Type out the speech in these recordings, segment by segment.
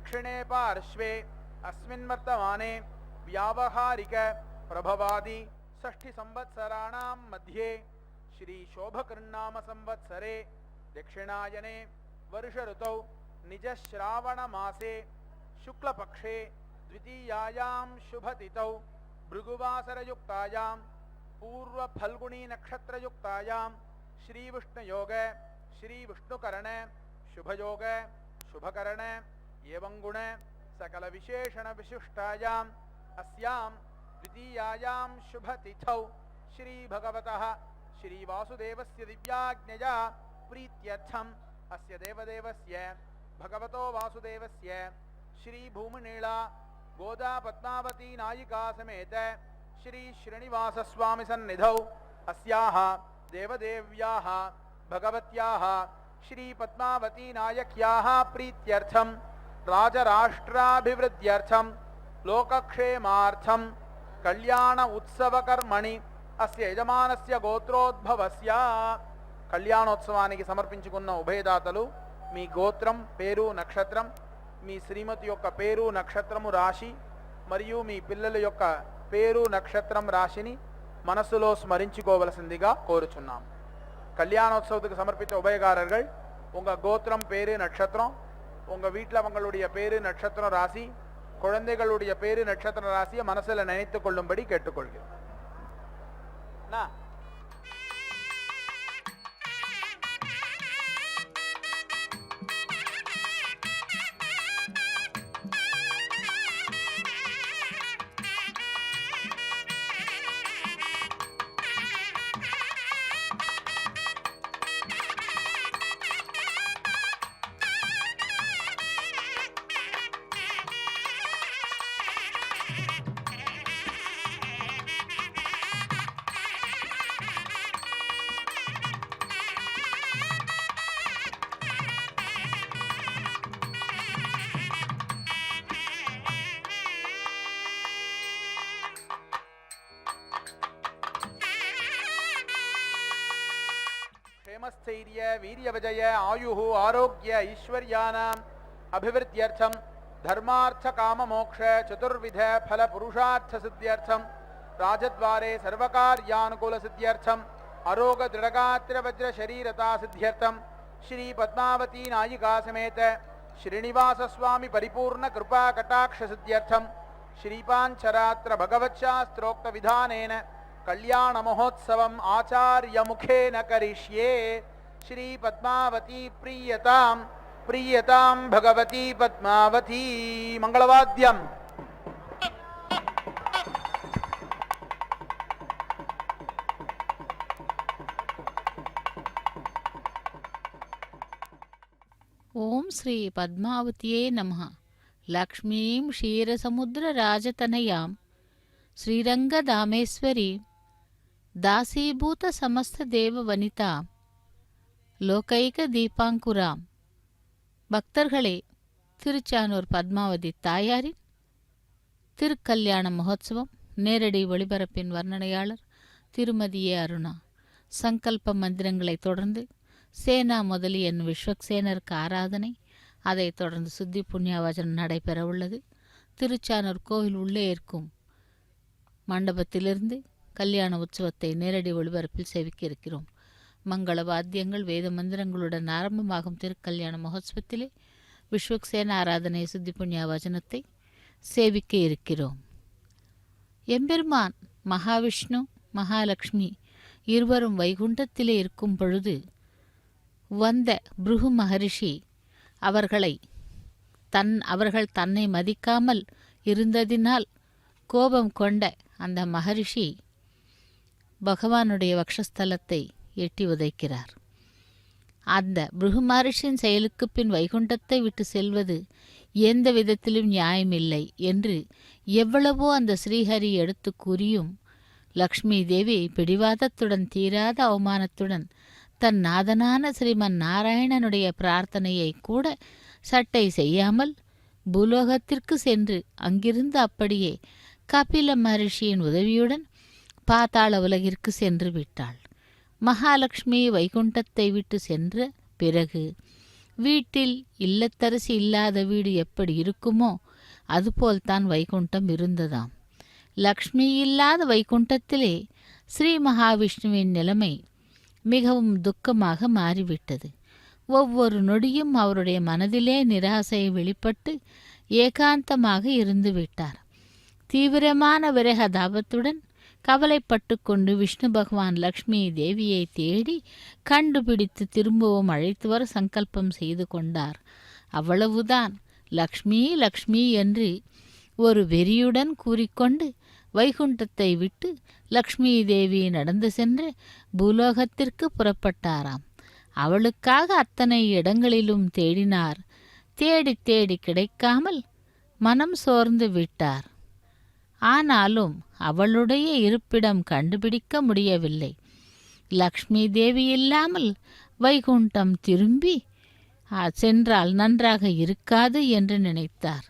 दक्षिणे पार्श्वे अस्मिन् वर्तमाने व्यावहारिक प्रभवादि षष्ठी संवत्सराणां मध्ये श्री शोभकृन्नाम संवत्सरे दक्षिणायने वर्ष ऋतौ निज श्रावण मासे शुक्लपक्षे द्वितीयायां शुभतिथौ भृगुवासरयुक्तायां पूर्व फल्गुनी नक्षत्रयुक्तायां श्री विष्णुयोग श्री विष्णुकरण शुभयोग शुभकरण एवं गुण सकल विशेषण विशिष्टायां अस्यां द्वितीयायां शुभतिथौ श्री भगवतः श्री वासुदेवस्य दिव्याज्ञया प्रीत्यर्थम् अस्य देवदेवस्य भगवतो वासुदेवस्य श्री भूमिनीला गोदा पद्मावती नायिका समेत श्री श्रीनिवास स्वामी सन्निधौ अस्याः देवदेव्याः भगवत्याः श्री पद्मावती नायक्याः प्रीत्यर्थं राजराष्ट्राभिवृद्ध्यर्थं लोकक्षेमार्थं कल्याण उत्सवकर्मणि अस्य यजमानस्य गोत्रोद्भवस्य కళ్యాణోత్సవానికి సమర్పించుకున్న ఉభయదాతలు మీ గోత్రం పేరు నక్షత్రం మీ శ్రీమతి యొక్క పేరు నక్షత్రము రాశి మరియు మీ పిల్లల యొక్క పేరు నక్షత్రం రాశిని మనస్సులో స్మరించుకోవలసిందిగా కోరుచున్నాం. கல்யாணோத்சவத்துக்கு சமர்ப்பித்த உபயகாரர்கள் உங்கள் கோத்திரம் பேரு நட்சத்திரம், உங்கள் வீட்டில் அவங்களுடைய பேரு நட்சத்திரம் ராசி, குழந்தைகளுடைய பேரு நட்சத்திர ராசியை மனசில் நினைத்து கொள்ளும்படி கேட்டுக்கொள்கிறேன். स्थैर्य वीर्य विजय आयुः आरोग्य ऐश्वर्यानाम् अभिवृद्ध्यर्थं धर्मार्थ काम मोक्ष चतुर्विध फल पुरुषार्थ सिद्ध्यर्थं राजद्वारे सर्वकार्यानुकूल सिद्ध्यर्थं अरोग दृढगात्र वज्र शरीरता सिद्ध्यर्थं श्री पद्मावती नायिका समेत श्रीनिवास स्वामी परिपूर्ण कृपा कटाक्ष सिद्ध्यर्थं श्रीपांचरात्र भगवच्छास्त्रोक्त विधानेन कल्याण महोत्सवम् आचार्य मुखेन करिष्ये. श्री पद्मावती प्रीयतां प्रीयतां भगवती पद्मावती. मंगलवाद्यम्. ओम श्री पद्मावतिये नमः. लक्ष्मीं क्षीरसमुद्रराजतनयां श्रीरंगधामेश्वरी दासीभूत समस्त देव वनिता லோகைக தீபாங்குராம். பக்தர்களே, திருச்சானூர் பத்மாவதி தாயாரின் திருக்கல்யாண மகோத்சவம் நேரடி ஒளிபரப்பின் வர்ணனையாளர் திருமதி ஏ. அருணா. சங்கல்ப மந்திரங்களை தொடர்ந்து சேனா முதலி என்னும் விஸ்வக்சேனருக்கு ஆராதனை, அதைத் தொடர்ந்து சுத்தி புண்ணியாவச்சனம் நடைபெற உள்ளது. திருச்சானூர் கோவில் உள்ளே இருக்கும் மண்டபத்திலிருந்து கல்யாண உற்சவத்தை நேரடி ஒளிபரப்பில் சேவிக்க இருக்கிறோம். மங்கள வாத்தியங்கள் வேத மந்திரங்களுடன் ஆரம்பமாகும் திருக்கல்யாண மகோத்சவத்திலே விஸ்வக்சேன ஆராதனை சுத்தி புண்ணிய வச்சனத்தை சேவிக்க இருக்கிறோம். எம்பெருமான் மகாவிஷ்ணு மகாலட்சுமி இருவரும் வைகுண்டத்திலே இருக்கும் பொழுது வந்த பிருகு மகரிஷி அவர்கள் தன்னை மதிக்காமல் இருந்ததினால் கோபம் கொண்ட அந்த மகரிஷி பகவானுடைய வக்ஷஸ்தலத்தை எட்டி உதைக்கிறார். அந்த பிருகு மகரிஷியின் செயலுக்கு பின் வைகுண்டத்தை விட்டு செல்வது எந்த விதத்திலும் நியாயமில்லை என்று எவ்வளவோ அந்த ஸ்ரீஹரி எடுத்து கூறியும் லக்ஷ்மி தேவி பிடிவாதத்துடன் தீராத அவமானத்துடன் தன் நாதனான ஸ்ரீமன் நாராயணனுடைய பிரார்த்தனையை கூட சட்டை செய்யாமல் பூலோகத்திற்கு சென்று அங்கிருந்து அப்படியே கபில மகரிஷியின் உதவியுடன் பாதாள உலகிற்கு சென்று விட்டாள். மகாலட்சுமி வைகுண்டத்தை விட்டு சென்ற பிறகு வீட்டில் இல்லத்தரசி இல்லாத வீடு எப்படி இருக்குமோ அதுபோல்தான் வைகுண்டம் இருந்ததாம். லக்ஷ்மி இல்லாத வைகுண்டத்திலே ஸ்ரீ மகாவிஷ்ணுவின் நிலைமை மிகவும் துக்கமாக மாறிவிட்டது. ஒவ்வொரு நொடியும் அவருடைய மனதிலே நிராசை வெளிப்பட்டு ஏகாந்தமாக இருந்து விட்டார். தீவிரமான விரக தாபத்துடன் கவலைப்பட்டு கொண்டு விஷ்ணு பகவான் லக்ஷ்மி தேவியை தேடி கண்டுபிடித்து திரும்பவும் அழைத்து வர சங்கல்பம் செய்து கொண்டார். அவ்வளவுதான். லக்ஷ்மி லக்ஷ்மி என்று ஒரு வெறியுடன் கூறிக்கொண்டு வைகுண்டத்தை விட்டு லக்ஷ்மி தேவி நடந்து சென்று பூலோகத்திற்கு புறப்பட்டாராம். அவளுக்காக அத்தனை இடங்களிலும் தேடினார். தேடி தேடி கிடைக்காமல் மனம் சோர்ந்து விட்டார். ஆனாலும் அவளுடைய இருப்பிடம் கண்டுபிடிக்க முடியவில்லை. லக்ஷ்மி தேவி இல்லாமல் வைகுண்டம் திரும்பி சென்றால் நன்றாக இருக்காது என்று நினைத்தார்.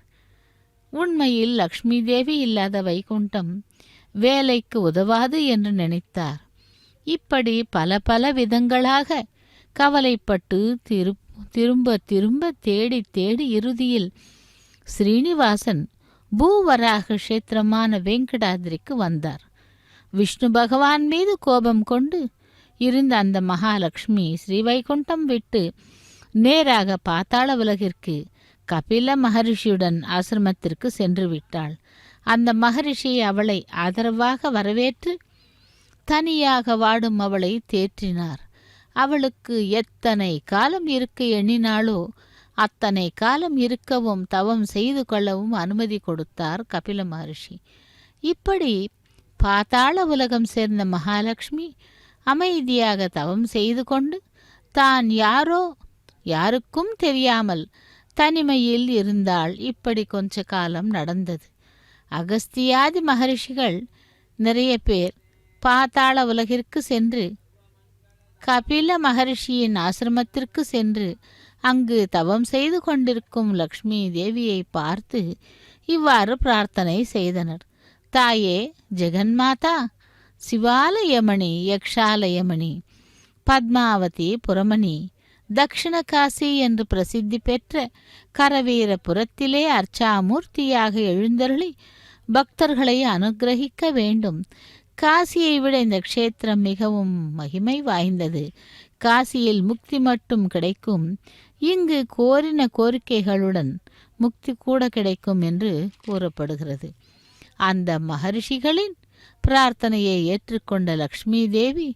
உண்மையில் லக்ஷ்மி தேவி இல்லாத வைகுண்டம் வேலைக்கு உதவாது என்று நினைத்தார். இப்படி பல பல விதங்களாக கவலைப்பட்டு திரும்ப திரும்ப தேடி தேடி இறுதியில் ஸ்ரீனிவாசன் பூவராக கஷேத்திரமான வெங்கடாதிரிக்கு வந்தார். விஷ்ணு பகவான் மீது கோபம் கொண்டு இருந்த அந்த மகாலட்சுமி ஸ்ரீவைகுண்டம் விட்டு நேராக பாதாள உலகிற்கு கபில மகரிஷியுடன் ஆசிரமத்திற்கு சென்று விட்டாள். அந்த மகரிஷி அவளை ஆதரவாக வரவேற்று தனியாக வாடும் அவளை தேற்றினார். அவளுக்கு எத்தனை காலம் இருக்க எண்ணினாளோ அத்தனை காலம் இருக்கவும் தவம் செய்து கொள்ளவும் அனுமதி கொடுத்தார் கபில மகரிஷி. இப்படி பாதாள உலகம் சேர்ந்த மகாலட்சுமி அமைதியாக தவம் செய்து கொண்டு தான் யாருக்கும் தெரியாமல் தனிமையில் இருந்தாள். இப்படி கொஞ்ச காலம் நடந்தது. அகஸ்தியாதி மகரிஷிகள் நிறைய பேர் பாதாள உலகிற்கு சென்று கபில மகரிஷியின் ஆசிரமத்திற்கு சென்று அங்கு தவம் செய்து கொண்டிருக்கும் லக்ஷ்மி தேவியை பார்த்து இவ்வாறு பிரார்த்தனை செய்தனர். தாயே ஜெகன்மாதா, சிவாலயமணி, யக்ஷாலயமணி, பத்மாவதி புரமணி, தக்ஷிண காசி என்று பிரசித்தி பெற்ற கரவீரபுரத்திலே அர்ச்சாமூர்த்தியாக எழுந்தருளி பக்தர்களை அனுகிரகிக்க வேண்டும். காசியை விட இந்த க்ஷேத்திரம் மிகவும் மகிமை வாய்ந்தது. காசியில் முக்தி மட்டும் கிடைக்கும், இங்கு கோரின கோரிக்கைகளுடன் முக்தி கூட கிடைக்கும் என்று கூறப்படுகிறது. அந்த மகரிஷிகளின் பிரார்த்தனையை ஏற்றுக்கொண்ட லக்ஷ்மி தேவி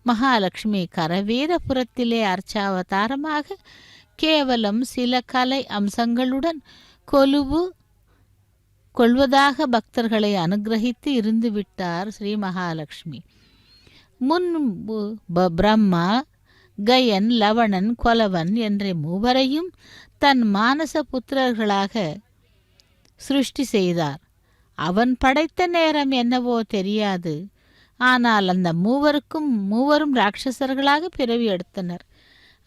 மகாலட்சுமி கரவீரபுரத்திலே அர்ச்சாவதாரமாக கேவலம் சில கலை அம்சங்களுடன் கொள்வதாக பக்தர்களை அனுகிரகித்து இருந்துவிட்டார் ஸ்ரீ மகாலட்சுமி. முன்பு பிரம்மா, கயன், லவணன், கொலவன் என்ற மூவரையும் தன் மானச புத்திரர்களாக சிருஷ்டி செய்தார். அவன் படைத்த நேரம் என்னவோ தெரியாது. ஆனால் அந்த மூவரும் ராட்சசர்களாக பிறவி எடுத்தனர்.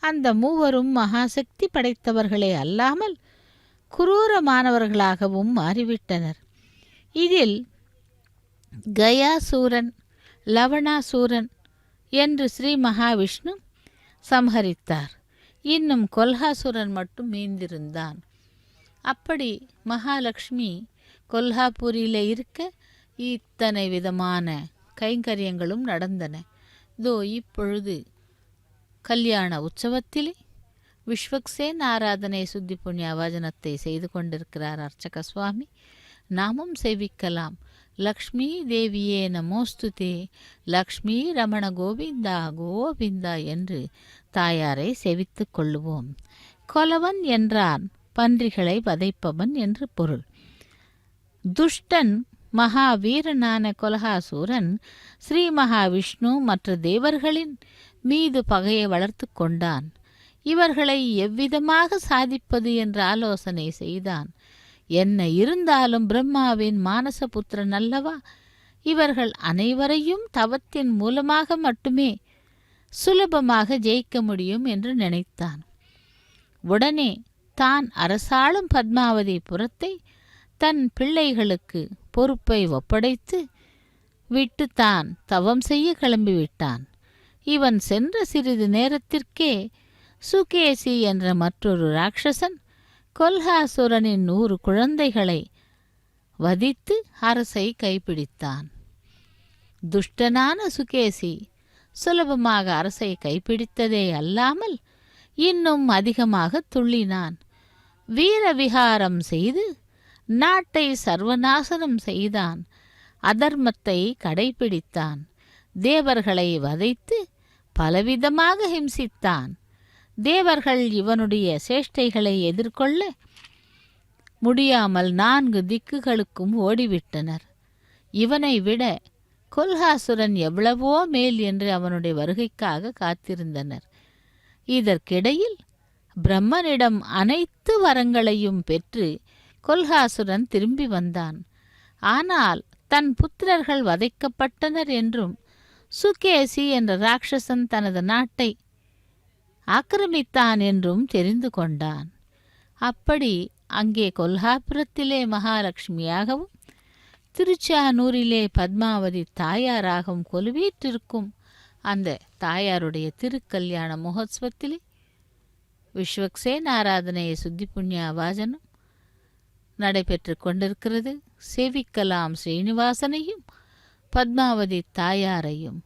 அந்த மூவரும் மகாசக்தி படைத்தவர்களே அல்லாமல் குரூரமானவர்களாகவும் மாறிவிட்டனர். இதில் கயாசூரன், லவணாசூரன் என்று ஸ்ரீ மகாவிஷ்ணு சம்ஹரித்தார். இன்னும் கொல்ஹாசுரன் மட்டும் மீந்திருந்தான். அப்படி மகாலட்சுமி கொல்ஹாபூரில் இருக்க இத்தனை விதமான கைங்கரியங்களும் நடந்தன. இதோ இப்பொழுது கல்யாண உற்சவத்திலே விஸ்வக்சேன் ஆராதனை சுத்தி புண்ணிய வாஜனத்தை செய்து கொண்டிருக்கிறார் அர்ச்சக சுவாமி. நாமும் சேவிக்கலாம். லக்ஷ்மி தேவியே நமோஸ்துதே, லக்ஷ்மி ரமண கோவிந்தா கோவிந்தா என்று தாயாரை சேவித்து கொள்ளுவோம். கொலவன் என்றான் பன்றிகளை வதைப்பவன் என்று பொருள். துஷ்டன் மகாவீரனான கொலகாசூரன் ஸ்ரீ மகாவிஷ்ணு மற்ற தேவர்களின் மீது பகையை வளர்த்து கொண்டான். இவர்களை எவ்விதமாக சாதிப்பது என்று ஆலோசனை செய்தான். என்ன இருந்தாலும் பிரம்மாவின் மானசபுத்திரன் அல்லவா, இவர்கள் அனைவரையும் தவத்தின் மூலமாக மட்டுமே சுலபமாக ஜெயிக்க முடியும் என்று நினைத்தான். உடனே தான் அரசாளும் பத்மாவதி புரத்தை தன் பிள்ளைகளுக்கு பொறுப்பை ஒப்படைத்து விட்டு தான் தவம் செய்ய கிளம்பிவிட்டான். இவன் சென்ற சிறிது நேரத்திற்கே சுகேசி என்ற மற்றொரு ராட்சசன் கொல்ஹாசுரனின் 100 குழந்தைகளை வதித்து அரசை கைப்பிடித்தான். துஷ்டனான சுகேசி சுலபமாக அரசை கைப்பிடித்ததே அல்லாமல் இன்னும் அதிகமாக துள்ளினான். வீரவிகாரம் செய்து நாட்டை சர்வநாசனம் செய்தான். அதர்மத்தை கடைப்பிடித்தான். தேவர்களை வதைத்து பலவிதமாக ஹிம்சித்தான். தேவர்கள் இவனுடைய சேஷ்டைகளை எதிர்கொள்ள முடியாமல் 4 திக்குகளுக்கும் ஓடிவிட்டனர். இவனை விட கொல்ஹாசுரன் எவ்வளவோ மேல் என்று அவனுடைய வருகைக்காக காத்திருந்தனர். இதற்கிடையில் பிரம்மனிடம் அனைத்து வரங்களையும் பெற்று கொல்ஹாசுரன் திரும்பி வந்தான். ஆனால் தன் புத்திரர்கள் வதைக்கப்பட்டனர் என்றும் சுகேசி என்ற ராட்சசன் தனது நாட்டை ஆக்கிரமித்தான் என்றும் தெரிந்து கொண்டான். அப்படி அங்கே கொல்ஹாபுரத்திலே மகாலட்சுமியாகவும் திருச்சானூரிலே பத்மாவதி தாயாராகவும் கொலுவீற்றிருக்கும் அந்த தாயாருடைய திருக்கல்யாண மகோத்சவத்திலே விஸ்வக்சேன ஆராதனையை சுத்தி புண்ணிய வாஜனம் நடைபெற்று கொண்டிருக்கிறது. சேவிக்கலாம் ஸ்ரீனிவாசனையும் பத்மாவதி தாயாரையும்.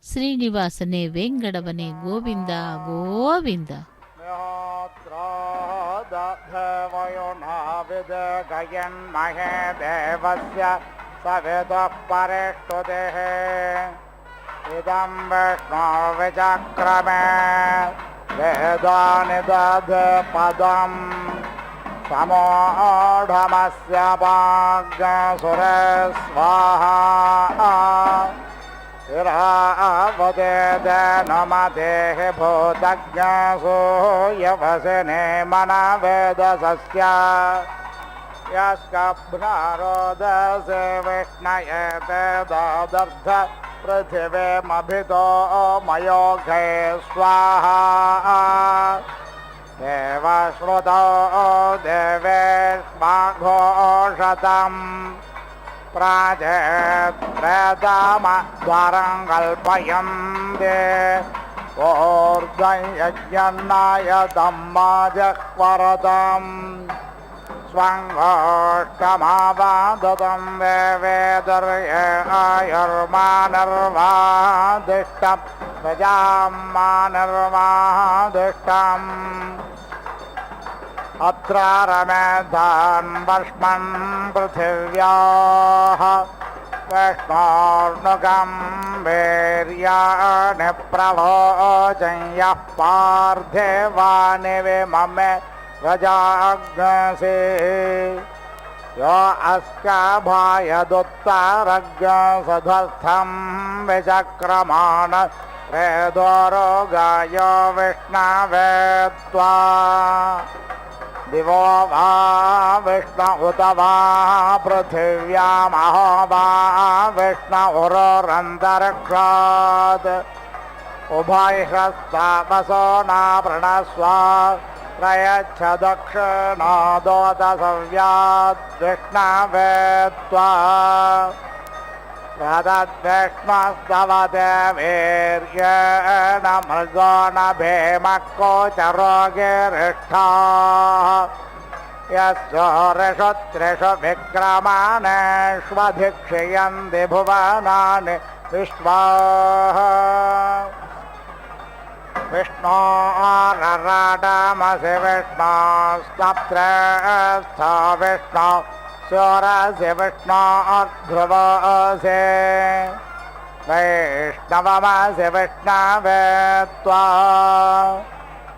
ஸ்ரீனிவாசனே வேங்கடவனே கோவிந்தா கோவிந்தா. இதம் விஷ்ணு விசக்ரமே வேதானி தத் பதம் சமோఢமஸ்ய பாக்யசுர ஸ்வாஹா இராவதேத நமதேஹ பூதஜ்ஞசோ யவசனே மனவேதசஸ்ய யஸ்கப்னாரோதசே விஷ்ணயதே தாதர்த்த पृथिवीमभितो मयोघे स्वाहा देवश्रुतो देवेष्माघोषतम् प्राजेत्रेतामद्वारं कल्पयन्ते ऊर्ध्वं यज्ञन्नाय दम्माजह्वरतम् स्वङ्गोष्ठमावादतं वेवेदर्ये आयुर्मानर्वादिष्टं प्रजां मानर्वादिष्टम् अत्र रमेधान् वर्ष्मन् पृथिव्याः विष्णोर्नुगं वीर्याणि प्रवोचं यः पार्थिवानि विममे रजाग्नसे यो अस्काभायदुत्तरग्नसधर्थं विचक्रमाण रेदोरोगाय विष्णवे त्वा दिवो वा विष्णु उत वा पृथिव्यामहो वा विष्णुरोरन्तरिक्षात् उभयहस्तावसो न प्रणस्व प्रयच्छ दक्षिणादोतसव्याद् विष्णवे त्वा प्रदद्विष्णस्तवते वीर्येण मृगो न भीमः कोचरोगिरिष्ठाः यस्योरिषु त्रिषु विक्रमाणेष्वधिक्षयन्ति भुवनानि विश्वाः विष्णोरराडमसि विष्णोस्तप्त्रेस्थ विष्णो शोरसि विष्णोर्ध्रुवसि वैष्णवमसि विष्णवे त्वा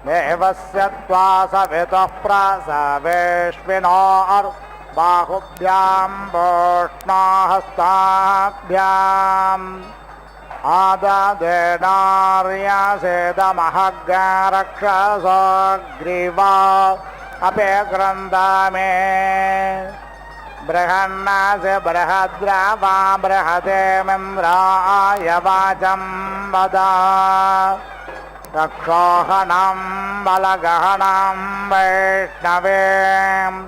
देवस्य त्वा सवितुः प्रसवेश्विनोर्बाहुभ्यां वोष्णोहस्ताभ्याम् आददेनार्यसेदमहग्रक्षसोऽग्रीवा अपे क्रन्दामे बृहन्नासि बृहद्रावा बृहदेमिन्द्राय वाचं वद रक्षोहणं बलगहनं वैष्णवेम्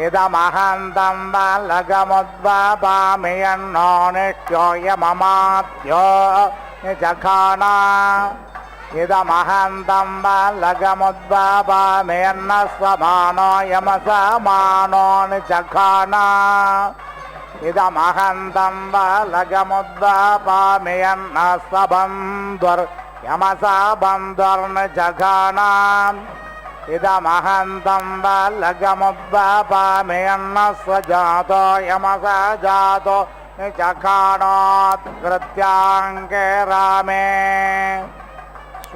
इदमहन्तं बलगमुद्वपामि यन्नो नित्योऽयममात्यो निजघाना इदमहन्तं बलगमुद्भावामेन्न समानो यमसमानो निचखाना इदमहन्तं बलगमुद्भावामेन्न सबन्धुर्यमसबन्धुर्निचखाना इदमहन्तं बलगमुद्भावामेन्न स्वजातो यमसजातो निचखानोत्कृत्याङ्के रामे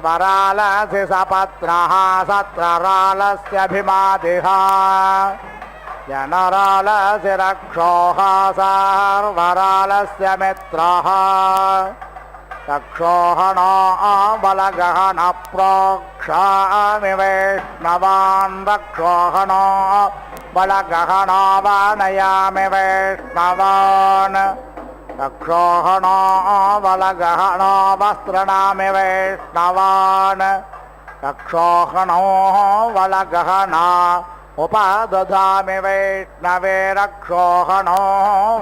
स्वरालसि सपत्नः सत्ररालस्यभिमादिः जनरालसि रक्षोः सर्वरालस्य मित्रः रक्षोहणो बलगहन प्रोक्षामि वैष्णवान् रक्षोहणो बलगहनो वानयामि वैष्णवान् रक्षोहणो बलगहनो वस्त्रणामि वैष्णवान् रक्षोहणो बलगहना उपदधामि वैष्णवे रक्षोहणो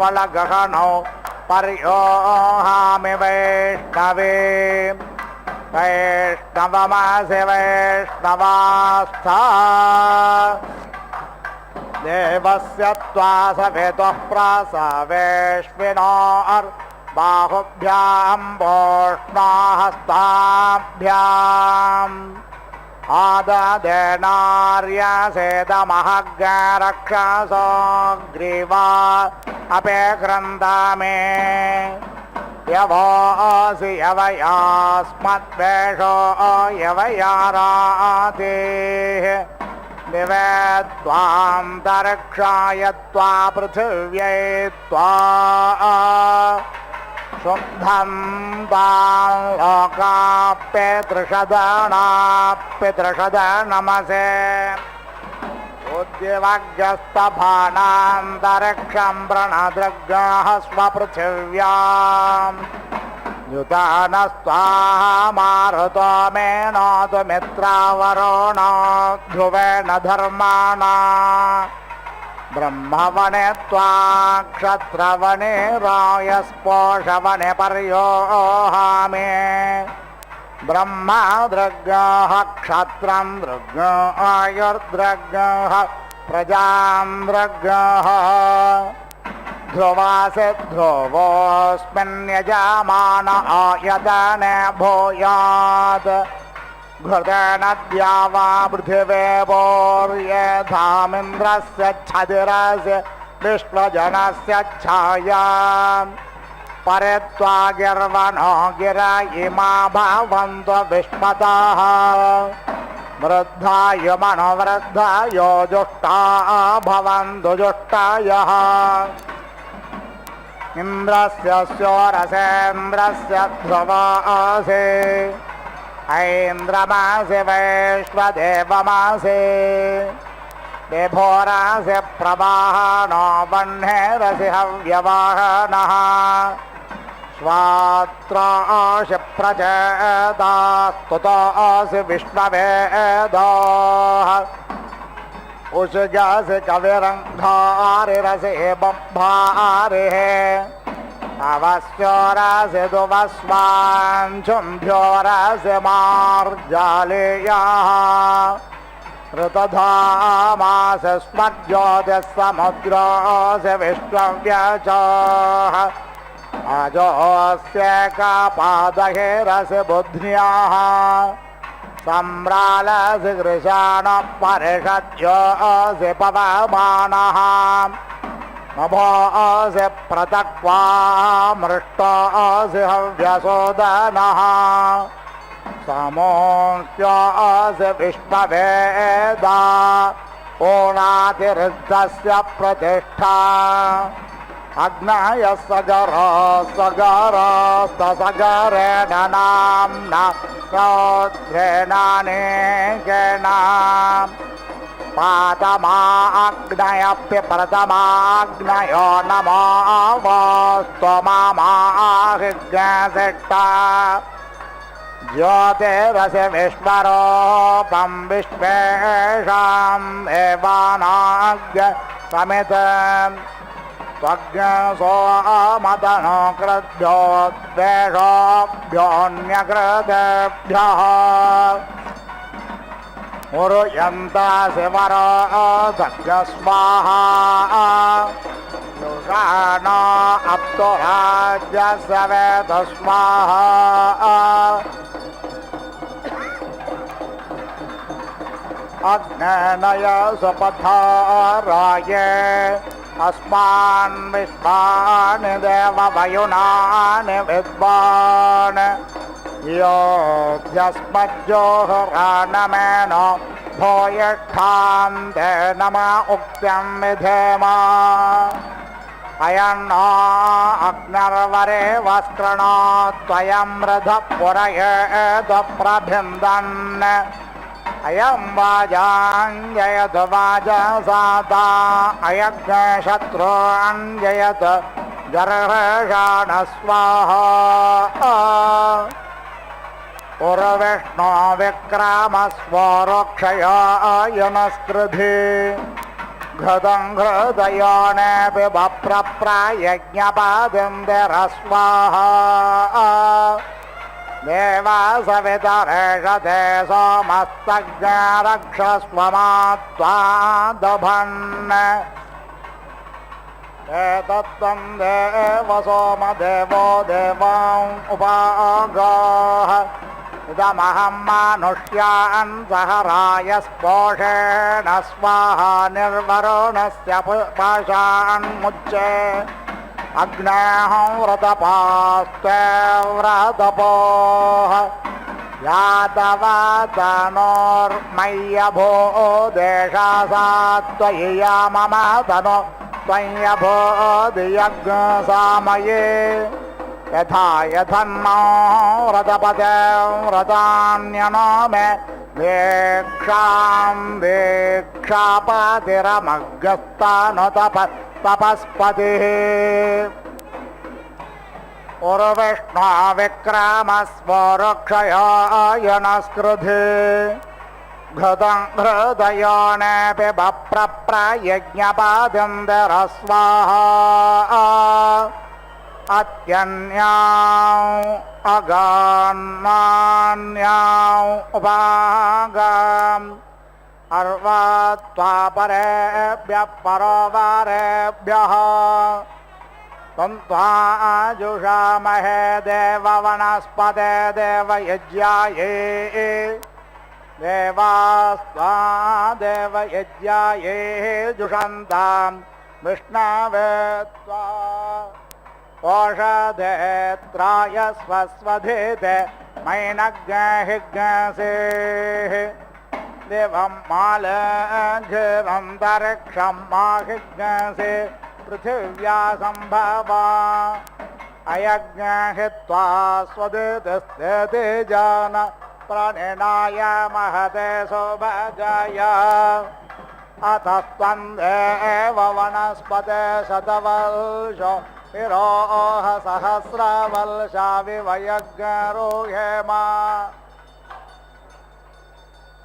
बलगहनो पर्योहामि वैष्णवे वैष्णवमसि वैष्णवास्था देवस्य त्वा सवितुः प्रसवेश्विनोर्बाहुभ्यां वोष्णाहस्ताभ्याम् आददेनार्यसेदमहग्रक्षसो ग्रीवा अपे क्रन्दामे यवोऽसि यवयास्मद्वेषो यवयारातेः दिवे त्वान्तरिक्षाय त्वा पृथिव्यै त्वा शुद्धं तां लोकाप्यतृषदनाप्यतृषद नमसे उद्यवग्यस्तभानान्तरिक्षं प्रणदृग्गाः स्वपृथिव्याम् युतानस्त्वाः मारुतो मेनोतु मित्रावरुणो ध्रुवेण धर्माणा ब्रह्मवने त्वा क्षत्रवने रायस्पोषवने पर्योहामे ब्रह्मा दृग्गाः क्षत्रं दृग्गायुर्दृग्गाः प्रजां दृग्गाः ध्रुवासि ध्रुवोऽस्मिन् यजमान आयतने भूयात् घृतेन द्यावा पृथिवेवोर्यधामिन्द्रस्य छदिरस्य विश्वजनस्य छाया परे त्वा गिर्वणो गिरा इमा भवन्तु विश्वतः वृद्धाय मनोवृद्धायो जुष्टाः भवन्तु जुष्टायः इन्द्रस्य स्योरसेन्द्रस्य ध्रुवासे ऐन्द्रमासे वैश्वदेवमासे विभोरासे प्रवाहनो वह्नेरसि हव्यवाहनः स्वात्रासि प्रचेदास्तुतोऽसि विष्णवेदाः उषजासि कविरङ्घारिरसि बम्भारिः अवस्योरसि दुवस्वाञ्छुम्भ्योरसि मार्जालेयाः ऋतधामासि स्मज्योतिः समुद्रोऽसि विश्वव्यचाः अजोऽस्य कापादहेरसि बुध्न्याः सम्रालसि कृशानः परिषद्योऽसि पवमानः नभोऽसि प्रतक्वा मृष्टोऽसि हव्यसोदनः समोऽस्योऽसि विश्ववेदा पूर्णातिरुद्धस्य प्रतिष्ठा अग्नयः सगरस्तसगरेण नाम्ना रौद्रेणानेकेन पातमाग्नयप्य प्रथमाग्नयो नमो वस्त्वमाहिज्ञसिष्टा ज्योतिरसि विश्वरूपं विश्वेषां देवानाग् समित त्वज्ञसोमतनो कृद्भ्यो द्वेषोऽभ्योऽन्यकृतेभ्यः मुरुयन्तासि वरो स्वाहा युषाणो अप्तुराज्यस्य वेद स्वाहा अग्नेनय सुपथाराये अस्मान् विश्वानि देववयुनानि विद्वान् योऽभ्यस्मज्जोहरानमेन भूयिष्ठां ते नम उक्त्यं विधेम अयन्नो अग्निर्वरे वस्कृणो त्वयं रथः पुरयेदप्रभिन्दन् अयं वाजाञ्जयत वाजसाता अयज्ञशत्रूञ्जयत गर्हषाण स्वाहा पुरविष्णो विक्रामस्वरोक्षयायनस्कृधि घृतं घृतयोनेऽपि बप्रप्रायज्ञपादिन्द्र स्वाहा देवा सवितरेषते सोमस्तज्ञरक्षस्वमात्वा दभन् एतत्त्वं देव सोमदेवो देवाम् उपागाः इदमहं मानुष्यान् सहरायस्पोषेण स्वाहा निर्वरुणस्य पाशान्मुच्चे अग्नेः व्रतपास्ते व्रतपोः यातवातनोर्मय्यभो देशा सा त्वयि या मम तनो त्वय्यभो दियज्ञसामये यथा यथन्नो व्रतपते व्रतान्यनो मे वीक्षां वीक्षापतिरमग्रस्तानो तपस्पतिः उर्विष्णो विक्रामस्वरोक्षयायनस्कृधि घृतं घृतयोनेऽपि बप्रप्रायज्ञपादिन्द्र स्वाहा अत्यन्यां अगान्नान्यां उपागाम् अर्वात्वा परेभ्यः परोवारेभ्यः त्वा जुषामहे देववनस्पते देवयज्ञाये देवास्त्वा देवयज्ञाये जुषन्तां विष्णवे त्वा ओषधे त्रायस्वस्वधिते मैनज्ञहिज्ञसेः देवं मालघिरन्तरिक्षं माहिज्ञसे पृथिव्या सम्भवा अयज्ञहित्वा स्वदितस्ते जान प्रणिनाय महते सौभगाय अतस्त्वं देव वनस्पते शतवर्षो विरोह सहस्रवर्षा विवयज्ञरोहेमा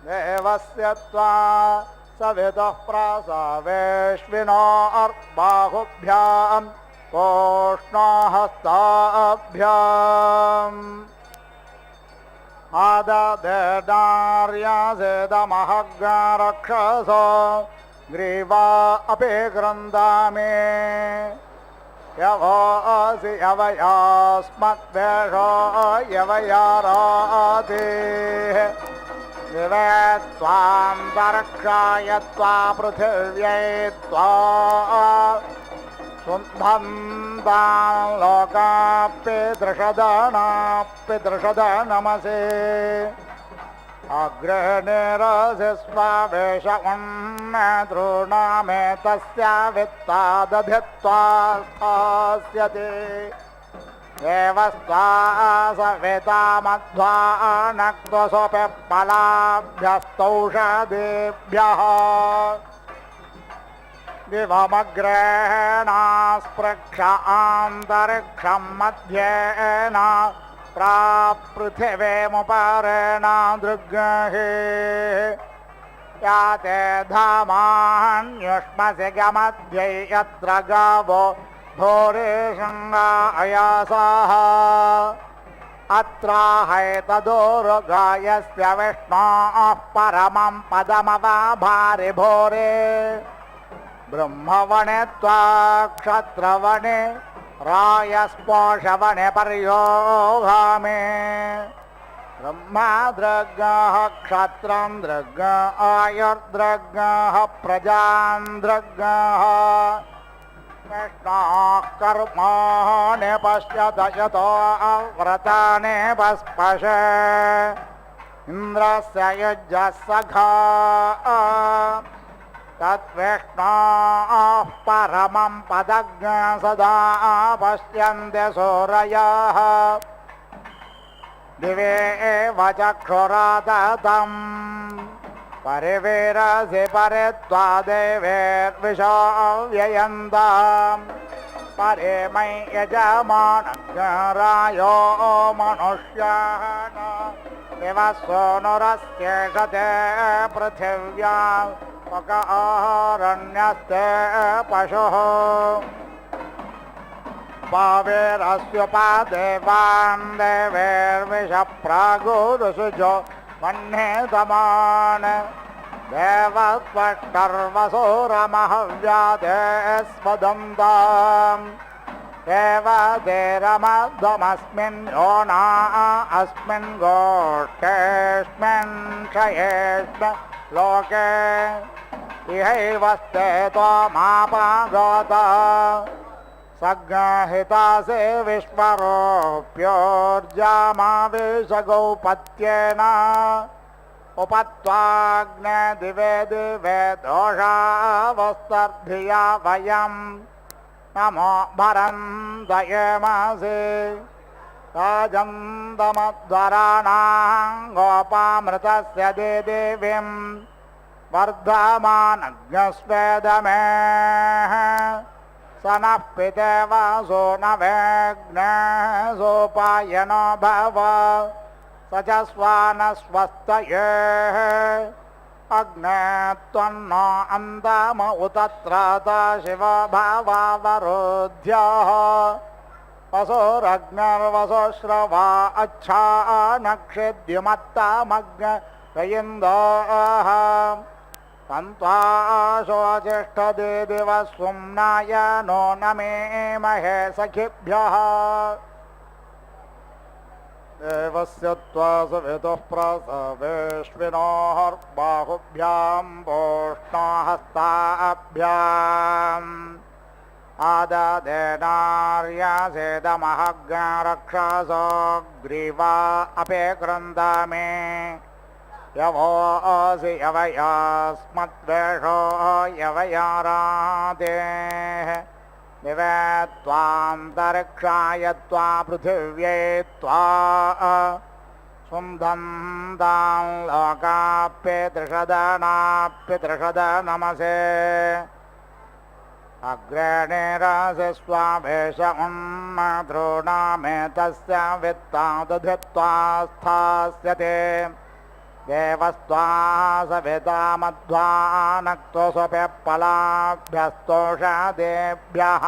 देवस्य त्वा सवितुः प्रसवेश्विनो बाहुभ्यां कोष्णो हस्ताभ्याम् आददेदार्यासेदमहग्रक्षसो ग्रीवा अपि गृन्दामे यवोऽसि यवयास्मद्वेषो यवयारातिः दिवे त्वान्तरिक्षाय त्वा पृथिव्यै त्वा सुन्धन्तां लोकाप्यदृषदनमसे अग्रहणेरसि स्वावेश उन्नद्रूणामे तस्या वित्ता दधित्वा स्थास्यते देवस्त्वा सविता मध्वा नक्त्वसोऽप्यलाभ्यस्तौषधेभ्यः दिवमग्रेणास्पृक्ष आन्तरिक्षं मध्येन प्रापृथिवीमुपरेण दृग्हे याते धामान्युष्मसि गमध्ये यत्र गावो भोरे शृङ्गा अयासाः अत्राहैतदोरुगायस्य विष्णोः परमं पदमवाभारि भोरे ब्रह्मवणे त्वा क्षत्रवणे रायस्पोषवणे पर्योगामे ब्रह्माद्रगः क्षत्रं दृग आयुर्दृगः प्रजान् दृगः विष्णोः कर्माणि पश्यत यतो व्रतानि पस्पशे इन्द्रस्य युज्यः सखा तद्विष्णोः परमं पदं सदा पश्यन्ति सूरयः दिवे एव चक्षुरादतं परिवीरसि परे त्वा देवेर्विशो व्ययन्तां परे मयि यजमानरायो मनुष्याः दिवसोनुरस्येषते पृथिव्यां पक आरण्यस्ते पशुः पावेरस्युपादेवान् देवेर्विषप्रागुरुषुजो मह्नेतमान् देवस्पष्टर्वसोरमहव्यादे स्वदन्ताम् देवदेरमध्वमस्मिन् योना अस्मिन् गोष्ठेऽस्मिन् क्षयेऽस्मिन् लोके इहैवस्ते त्वमापागत सज्ञाहितासे विश्वरोऽप्योर्जामावेशगौपत्येन उपत्वाग्ने दिवे दिवे दोषावस्तर्धिया वयं नमो भरन्दयेमसि राजन्दमध्वराणां गोपामृतस्य देवीं वर्धमानज्ञस्वेदमे स नः पितेवासो न वेग्ने सोपायनो भव स च स्वानस्वस्तये अग्ने त्वन्नो अन्दाम उतत्राता शिव भावावरोध्यः वसोरग्निर्वसोश्रवा अच्छा नक्षिद्युमत्तामग्न रयिन्दः तन्त्वाशोचिष्ठदे दिवस्सुम्नाय नो न मे महे सखिभ्यः देवस्य त्वा सवितुः प्रसवेश्विनोर्बाहुभ्यां वोष्णहस्ताभ्याम् आददेनार्यासेदमहग्रक्षसो ग्रीवा अपे कृन्दामे यवोऽसि यवयास्मद्वेषो यवयारादेः दिवे त्वान्तरिक्षाय त्वा पृथिव्यै त्वा सुन्धन्तां लोकाप्यत्रिषदनाप्यत्रिषद नमसे अग्रेणेरसि स्वावेश उन्मद्रूणामेतस्य वित्तादधित्वा स्थास्यते देवस्त्वा सविता मध्वा नक्तोऽसुपिप्पलाभ्यस्तोषादेभ्यः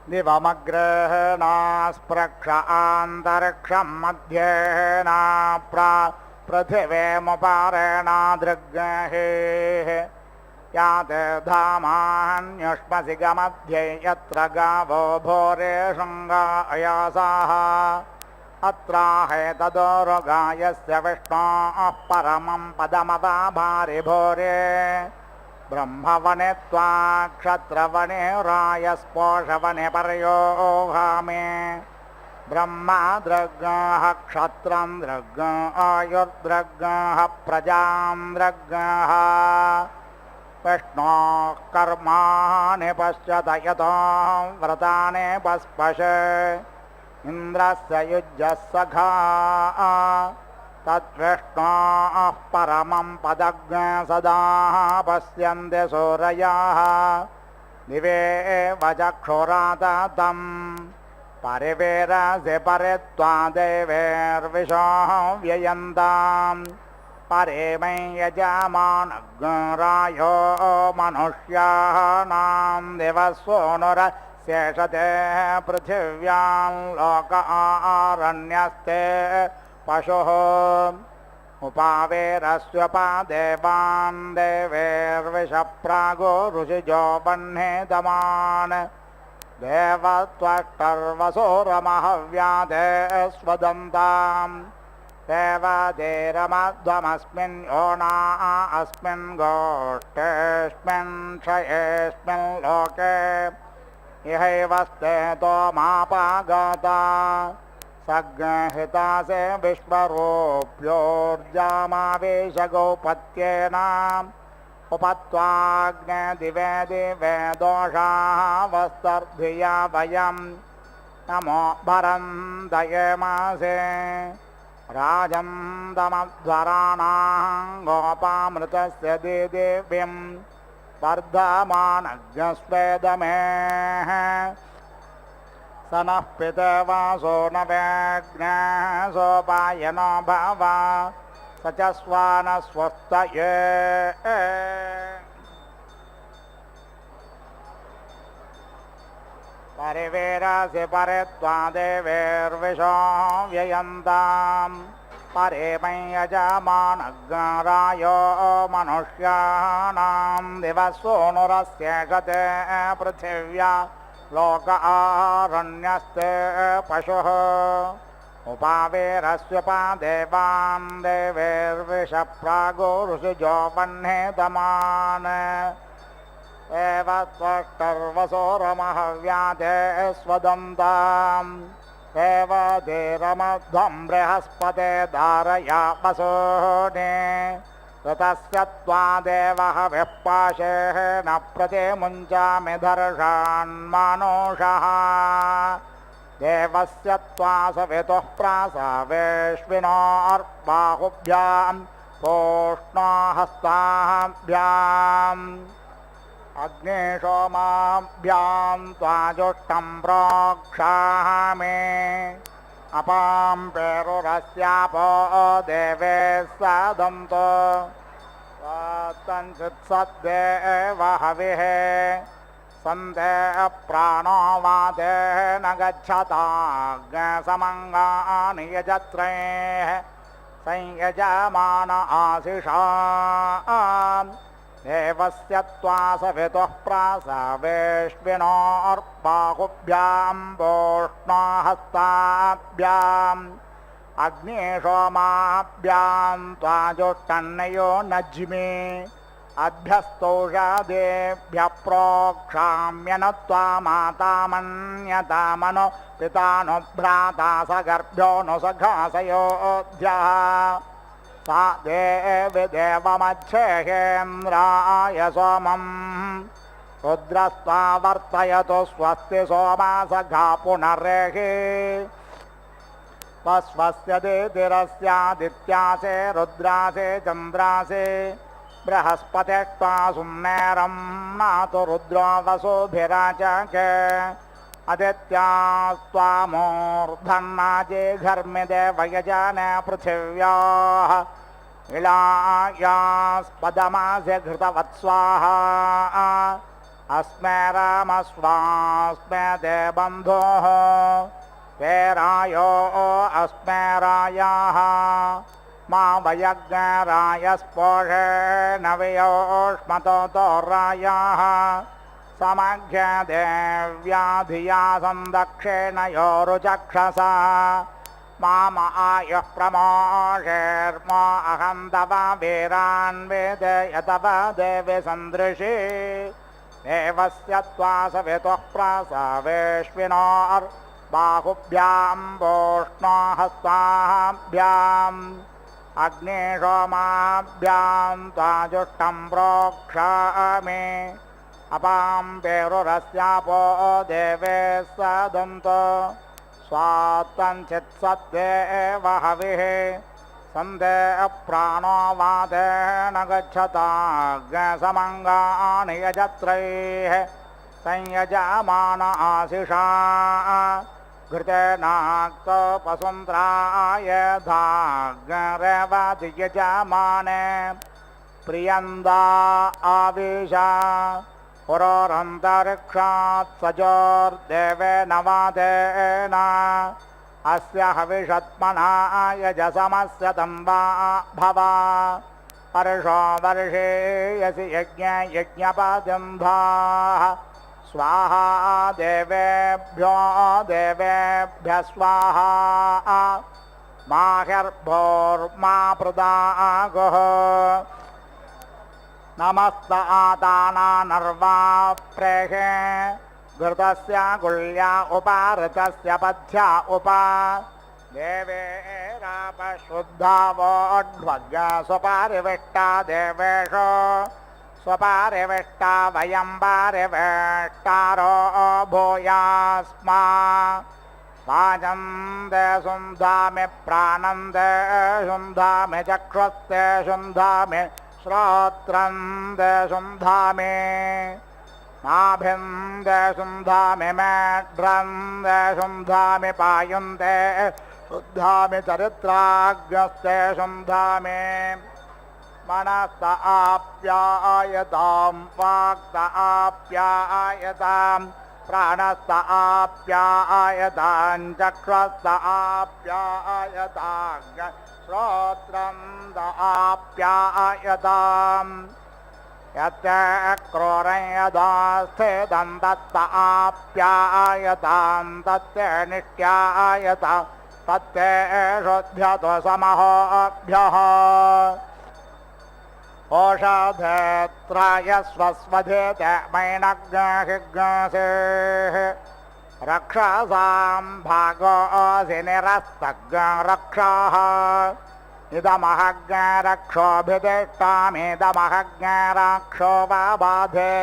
दिवमग्रेणास्पृक्ष आन्तरिक्षं मध्येना पृथिवेमुपारेणादृग्हेः याते धामान्युष्मसि गमध्ये यत्र गावो भोरे शृङ्गा अयासाः अत्राहेतदोरुगायस्य विष्णोः परमं पदमवाभारि भोरे ब्रह्मवने त्वा क्षत्रवने रायस्पोषवने पर्योगामे ब्रह्माद्रगः क्षत्रं दृग आयुर्दृगः प्रजां दृगः विष्णोः कर्माणि पश्यत यतो व्रतानि पस्पशे इन्द्रस्य युज्यः सखा तद्विष्णोः परमं पदं सदा पश्यन्ति सूरयः दिवे एव चक्षुरादतं परिवीरसि परे त्वा देवेर्विशो व्ययन्ताम् परे मै यजमानग्रायो मनुष्याणां दिवस्सोनुरशेषते पृथिव्यां लोक आरण्यस्ते पशुः उपावेरस्वपादेवान् देवेर्विषप्रागो ऋषिजो वह्नेदमान् देवत्वष्टर्वसोरमहव्याधे स्वदन्ताम् देवदेरमध्वमस्मिन् योना अस्मिन् गोष्ठेऽस्मिन् क्षयेऽस्मिन् लोके इहैवस्ते तोमापागता सज्ञहिता से विश्वरूप्योर्जामावेश गौपत्येनाम् उपत्वाग्ने दिवे दिवे दोषाः वस्तर्धिया वयं नमो भरन्दयेमासे राजन्दमध्वराणां गोपामृतस्य दिदिव्यं वर्धमानज्ञस्वेदमेः स नः पितवासो न वेज्ञः सोपायनो भव स च स्वानस्वस्तये परिवीरसि परे त्वा देवेर्विशो व्ययन्ताम् परे मै यजमानग्रायो मनुष्याणां दिवस्सोनुरस्येषते पृथिव्या लोक आरण्यस्ते पशुः उपावेरस्वपादेवान् देवेर्विषप्रागो ऋषिजो वह्नेदमान् एव त्वष्टर्वसोरमहव्याधे स्वदन्ताम् देवदेरमध्वं बृहस्पते धारया वसूनि ऋतस्य त्वा देवः विप्पाशेः न प्रतिमुञ्चामि दर्शान्मानुषः देवस्य त्वा सवितुः प्रासावेश्विनोर्बाहुभ्यां पोष्णहस्ताभ्याम् अग्निशोमाभ्यां त्वाजुष्टं प्रोक्षामि अपां पेरुरस्यापो देवे सदन्तो तञ्चित्सद्देव हविः सन्ते प्राणो वाते न गच्छताग्समङ्गानि यजत्रैः संयजमान आशिषा देवस्य त्वा सवितुः प्रासावेश्विनोर्बाहुभ्यां पोष्णहस्ताभ्याम् अग्निशोमाभ्यां त्वाजुष्टन्नयो नज्मि अभ्यस्तौषधेभ्यः प्रोक्षाम्यन त्वा मातामन्यतामनो पिता नु भ्राता सगर्भ्यो नु सघासयोऽध्यः सा देवी देवमच्छेहेन्द्राय सोमम् रुद्रस्त्वा वर्तयतु स्वस्ति सोमा सघा पुनरेहि स्वस्य दितिरस्यादित्यासे रुद्रासे चन्द्रासे बृहस्पतिष्त्वा सुम्नेरं नातु रुद्रो वसुभिराचके आदित्यास्त्वामूर्धन्नाजे घर्मिदे वयजाने पृथिव्याः इलायास्पदमासे घृतवत्स्वाहा अस्मे रामस्वास्मे ते बन्धोः ते रायो अस्मे रायाः मा वयज्ञरायस्पोषे न वियोष्मतो रायाः समघ्य देव्या धिया सन्दक्षेणयोरुचक्षसा माम आयुः प्रमोषेर्मो अहं तव वीरान् वेदयतव देवि सन्दृशि देवस्य त्वा सवितुः प्रासावेश्विनोर्बाहुभ्यां पोष्णहस्ताभ्याम् अग्निशोमाभ्यां त्वाजुष्टं प्रोक्षामि अपां पेरुरस्यापो देवे सदन्तो स्वात्तञ्चित्सद्देव हविः सन्ते प्राणो वातेन गच्छताग्समङ्गानि यजत्रैः संयजमान आशिषा घृतेनाक्तोपसुन्द्राय धाग्रवति यजमाने प्रियन्दा आविशा पुरोरन्तरिक्षात् सजोर्देवेन वादेन अस्य हविषत्मना यजसमस्य तम्बा भवा वर्षो वर्षेयसि यज्ञपदन्धाः स्वाहा देवेभ्यो स्वाहा माहिर्भोर्मा प्रदागः नमस्त आदाना नर्वा प्रेहे घृतस्य गुल्या उपाऋतस्य पथ्या उपा देवेरापशुद्धावोढ्वग् स्वपारिविष्टा देवेषु स्वपारिविष्टा वयं पारिवेष्टारो भूयास्मा वाजन्ते शुन्धामि प्राणन्ते शुन्धामि चक्षुस्ते शुन्धामि श्रोत्रन्ते शुन्धामि नाभिन्दे शुन्धामि मेढ्रन्ते शुन्धामि पायुन्ते शुद्धामि चरित्राग्रस्ते शुन्धामि मनस्त आप्यायतां वाक्त आप्यायतां प्राणस्त आप्यायतां चक्षुस्त आप्यायतां श्रोत्रन्त आप्यायतां यत्ते क्रोरं यदा स्थितं तत्त आप्यायतां तत्ते नित्यायतां तत्ते शुद्ध्यतो समहोभ्यः ओषधेत्राय स्वस्वधेते मैनग्हिग्सेः रक्षसां भागोऽसि निरस्तग् रक्षाः इदमहग् रक्षोऽभितिष्ठामिदमहग् रक्षो बाधे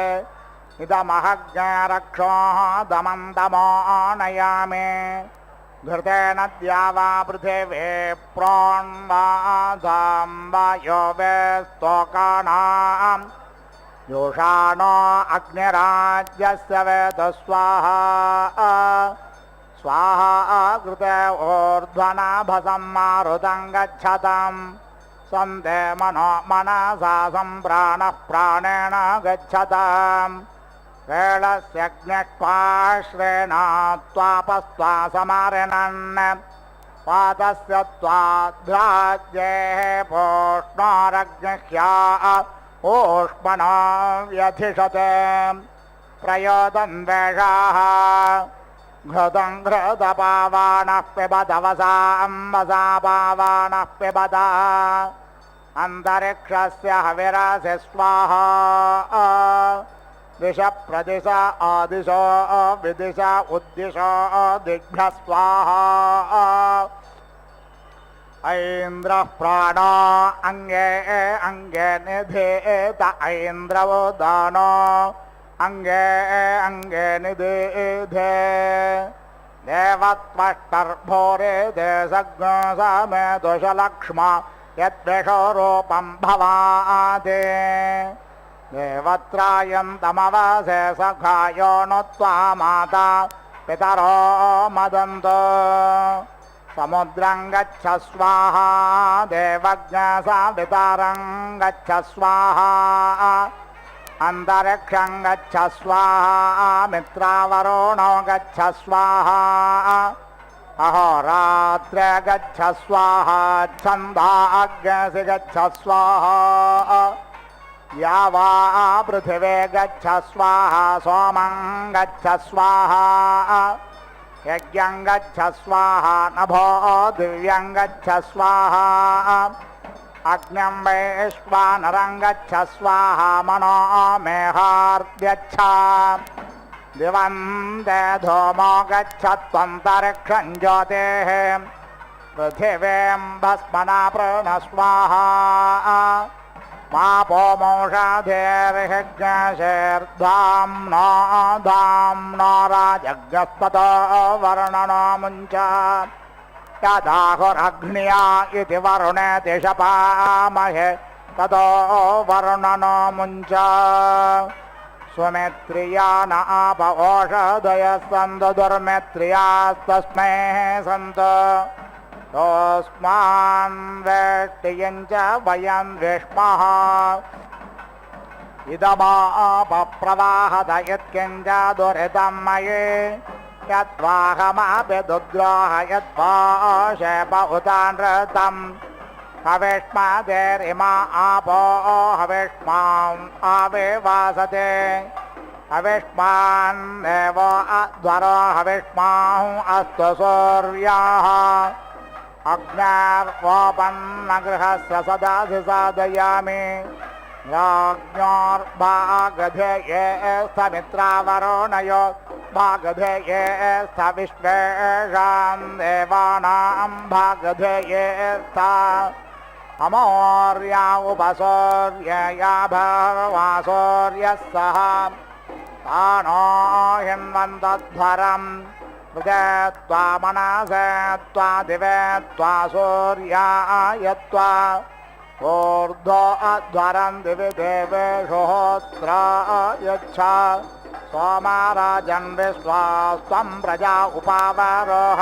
इदमहग् रक्षोः दमं दमो नयामि घृतेन द्यावा पृथिवी प्रोन्वासां वायो वेस्तोकानां योषाणो अग्निराज्यस्य वेद स्वाहा स्वाहा कृते ऊर्ध्वनाभसं मारुतं गच्छतं सन्ते मनो मनसा सम्प्राणः प्राणेन गच्छताम् वेळस्यग्निष्वाश्रेणा त्वापस्त्वा समारिणन् पातस्य त्वाद्राज्येः पोष्णोरग्निह्या ओष्मणो व्यधिषते प्रयोदन्वेषाः घृतं घृतपावाणः पिबत वसां वसापावाणः पिबत अन्तरिक्षस्य हविरसि स्वाहा दिश प्रदिश आदिशो विदिश उद्दिशो दिग्भ्यः स्वाहा ऐन्द्रः प्राणो अङ्गे अङ्गे निधेत ऐन्द्रवो दानो अङ्गे अङ्गे निधेधे देवत्वष्टर्भोरे देशज्ञसमे दोषलक्ष्मा यद्विषो रूपं भवाते देवत्रायन्तमवसे सखायो नु त्वा माता पितरो मदन्तो समुद्रं गच्छ स्वाहा देवज्ञसावितारं गच्छ स्वाहा अन्तरिक्षं गच्छ स्वाहा मित्रावरुणो गच्छ स्वाहा अहोरात्रे गच्छ स्वाहा छन्दाग्निसि गच्छ स्वाहा या वा पृथिवे गच्छ स्वाहा सोमं गच्छ स्वाहा यज्ञं गच्छ स्वाहा नभो दिव्यं गच्छ स्वाहा अग्निं वैश्वानरं गच्छ स्वाहा मनो मेहार्द्यच्छ दिवं ते धूमो गच्छ त्वन्तरिक्षं ज्योतिः पृथिवीं भस्मना प्रण स्वाहा मापो मोषाधेर्हिग्शेर्धाम्नो धाम्नो राजज्ञस्ततो वर्णनो मुञ्च यदाहुरग्न्या इति वरुणेति शपामहे ततो वर्णनो मुञ्च स्वमेत्रिया न आप ओषधयः सन्तु दुर्मेत्रियास्तस्मै सन्तु तस्मान् वेष्टियं च वयं विष्मः इदमापप्रवाहत यत्किञ्च दुरितं मयि यद्वाहमपि दुद्रोह यद्वाशेप उतानृतम् हविष्मदेरिमा आपो हविष्माम् आविवासते हविष्मान् देवो अध्वरो हविष्माम् अस्तु सूर्याः अग्न्यार्वोपन्नगृहस्य सदासि साधयामि राज्ञोर्भागधेये स्थमित्रावरुणयो भागधेये स्थविश्वेषां देवानां भागधेये स्था अमौर्या उपसौर्यया भर्वासौर्यः सह तानो हिन्वन्तध्वरम् मृगे त्वा मनसे त्वा दिवे त्वा सूर्याय त्वा ऊर्ध्वो अध्वरं दिवि देवेषोऽस्त्रायच्छ सोमराजन् विश्वास्त्वं प्रजा उपावरोह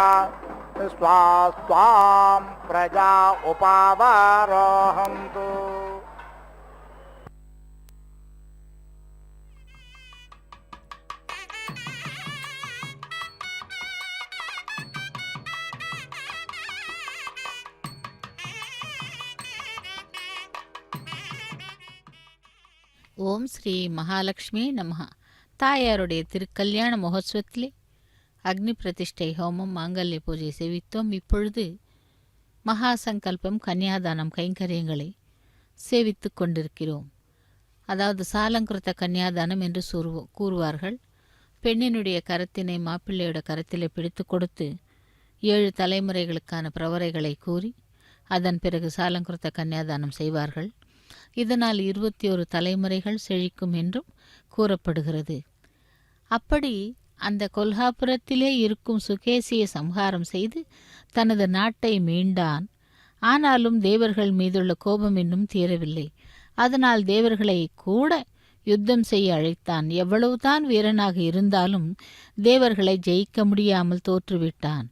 विश्वास्त्वां प्रजा उपावरोहन्तु ஓம் ஸ்ரீ மகாலட்சுமி நமஹ. தாயாருடைய திருக்கல்யாண மகோத்சவத்திலே அக்னி பிரதிஷ்டை ஹோமம் மாங்கல்ய பூஜை சேவித்தோம். இப்பொழுது மகா சங்கல்பம் கன்னியாதானம் கைங்கரியங்களை சேவித்து கொண்டிருக்கிறோம். அதாவது சாலங்கிருத்த கன்னியாதானம் என்று கூறுவார்கள். பெண்ணினுடைய கரத்தினை மாப்பிள்ளையோட கரத்திலே பிடித்து கொடுத்து 7 தலைமுறைகளுக்கான பிரவரைகளை கூறி அதன் பிறகு சாலங்கிருத்த கன்னியாதானம் செய்வார்கள். இதனால் 21 தலைமுறைகள் செழிக்கும் என்றும் கூறப்படுகிறது. அப்படி அந்த கொல்ஹாபுரத்திலே இருக்கும் சுகேசியை சம்ஹாரம் செய்து தனது நாட்டை மீண்டான். ஆனாலும் தேவர்கள் மீதுள்ள கோபம் இன்னும் தீரவில்லை. அதனால் தேவர்களை கூட யுத்தம் செய்ய அழைத்தான். எவ்வளவுதான் வீரனாக இருந்தாலும் தேவர்களை ஜெயிக்க முடியாமல் தோற்றுவிட்டான்.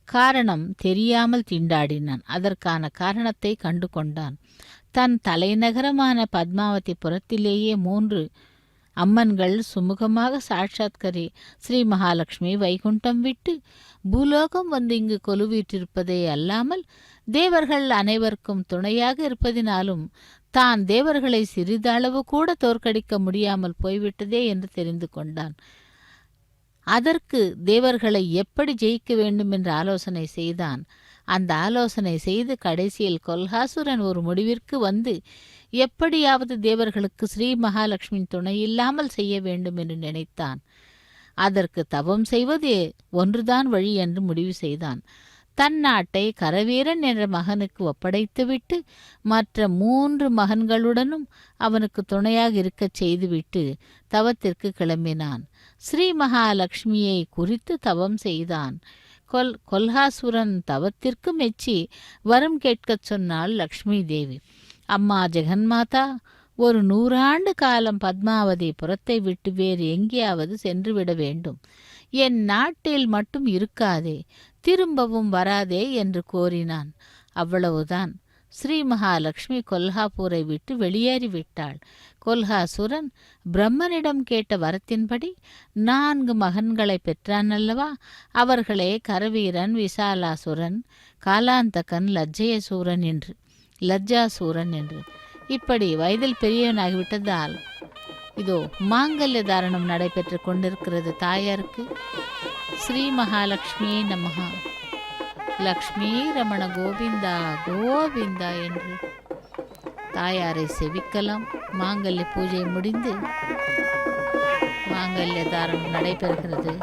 காரணம் தெரியாமல் திண்டாடினான். அதற்கான காரணத்தை கண்டு கொண்டான். தன் தலைநகரமான பத்மாவதி புறத்திலேயே 3 அம்மன்கள் சுமூகமாக சாட்சாத்கரி ஸ்ரீ மகாலட்சுமி வைகுண்டம் விட்டு பூலோகம் வந்து இங்கு கொலுவீற்றிருப்பதே அல்லாமல் தேவர்கள் அனைவருக்கும் துணையாக இருப்பதினாலும் தான் தேவர்களை சிறிதளவு கூட தோற்கடிக்க முடியாமல் போய்விட்டதே என்று தெரிந்து கொண்டான். அதற்கு தேவர்களை எப்படி ஜெயிக்க வேண்டும் என்று ஆலோசனை செய்தான். அந்த ஆலோசனை செய்து கடைசியில் கொல்ஹாசுரன் ஒரு முடிவிற்கு வந்து எப்படியாவது தேவர்களுக்கு ஸ்ரீ மகாலட்சுமியின் துணை இல்லாமல் செய்ய வேண்டும் என்று நினைத்தான். அதற்கு தவம் செய்வது ஒன்றுதான் வழி என்று முடிவு செய்தான். தன் நாட்டை கரவீரன் என்ற மகனுக்கு ஒப்படைத்துவிட்டு மற்ற 3 மகன்களுடனும் அவனுக்கு துணையாக இருக்கச் செய்துவிட்டு தவத்திற்கு கிளம்பினான். ஸ்ரீ மகாலட்சுமியை குறித்து தவம் செய்தான். கொல்ஹாசுரன் தவத்திற்கு மெச்சி வரம் கேட்கச் சொன்னாள் லக்ஷ்மி தேவி. அம்மா ஜெகன்மாதா, ஒரு 100 ஆண்டு காலம் பத்மாவதி புறத்தை விட்டு வேறு எங்கேயாவது சென்றுவிட வேண்டும். என் நாட்டில் மட்டும் இருக்காதே, திரும்பவும் வராதே என்று கோரினான். அவ்வளவுதான். ஸ்ரீ மகாலட்சுமி கொல்ஹாப்பூரை விட்டு வெளியேறிவிட்டாள். கொல்ஹாசுரன் பிரம்மனிடம் கேட்ட வரத்தின்படி 4 மகன்களை பெற்றான் அல்லவா? அவர்களே கரவீரன், விசாலாசுரன், காலாந்தகன், லஜ்ஜாசூரன் என்று. இப்படி வயதில் பெரியவனாகிவிட்டதால் இதோ மாங்கல்ய தாரணம் நடைபெற்று கொண்டிருக்கிறது தாயாருக்கு. ஸ்ரீ மகாலட்சுமியே நமஹ. லக்ஷ்மி ரமண கோவிந்தா கோவிந்தா என்று தாயாரை செவிக்கலாம். மாங்கல்ய பூஜை முடிந்து மாங்கல்ய தாரணம் நடைபெறுகிறது.